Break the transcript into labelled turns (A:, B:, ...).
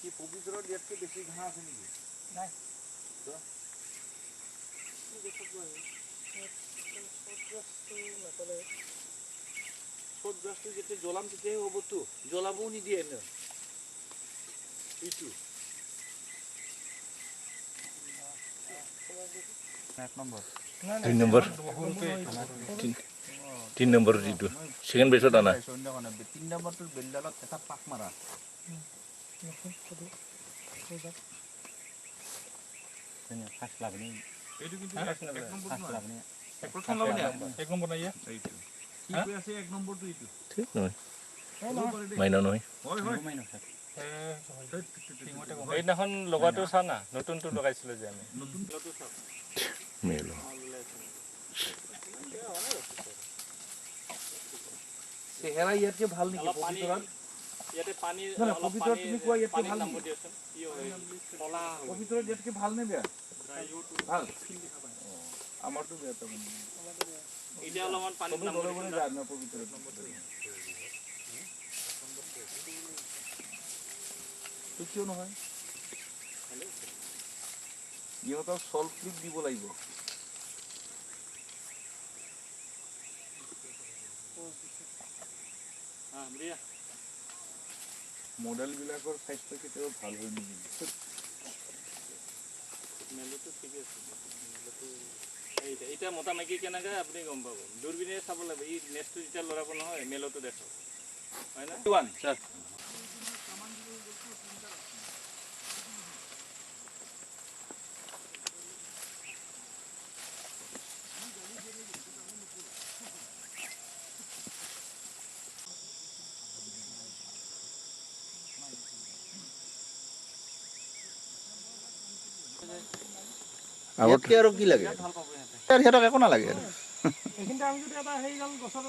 A: কি পবিত্ৰৰ দিয়াতকৈ বেছি ঘাঁহ আছে নেকি?
B: নাই।
A: চট গছটো যেতিয়া জ্বলাম তেতিয়াহে হ'বতো, জ্বলাবও নিদিয়ে ন এইটো। এক নম্বৰ
C: 2 নম্বৰ 3 নম্বৰ যিটো সেকেন্ড বেচত আনা
A: 3 নম্বৰটোৰ বেলডালত এটা পাক মাৰা। ফাৰ্ষ্ট লাগনি এইটো কিন্তু প্ৰথম লাগনি এক নম্বৰ নাই এইটো কি কৈ আছে এক নম্বৰটো এইটো
C: ঠিক নহয় মাইনা নহয়
A: হয় হয় মাইনা
B: এইদিনাখন লগোৱাটো চা না নতুনটো লগাইছিলোঁ যে আমি
A: নতুন লটো চাওক
C: মেলো
A: চেহেৰা ইয়াতকে ভাল নেকি পবিত্ৰত?
B: ইয়াতে পানী
A: পবিত্ৰত তুমি কোৱা ইয়াতকে ভাল
B: নাম
A: নেকি?
B: দিয়াচোন কি হয় কলা
A: পবিত্ৰত ইয়াতকে ভাল নে বেয়া? ভাল আমাৰতো বেয়া তো
B: এতিয়া অলপমান পানী নাম
A: যায় না পবিত্ৰত তো কিয় নহয় ইহঁতক সল্ট ক্লিপ দিব লাগিব। মডেল বিলাকৰ স্বাস্থ্য কেতিয়াও ভাল হৈ নিদিয়ে।
B: মেলোটো ঠিকে আছে এতিয়া মতা মাইকী কেনেকৈ আপুনি গম পাব দূৰবীণে চাব লাগিব ই নেক্সটটো যেতিয়া লৰাব নহয় মেলোটো দেখাব হয় না
A: আগতকে আৰু কি লাগে সিহঁতক একো নালাগে আৰু
B: এইখিনিতে আমি যদি এটা হেৰি গছৰ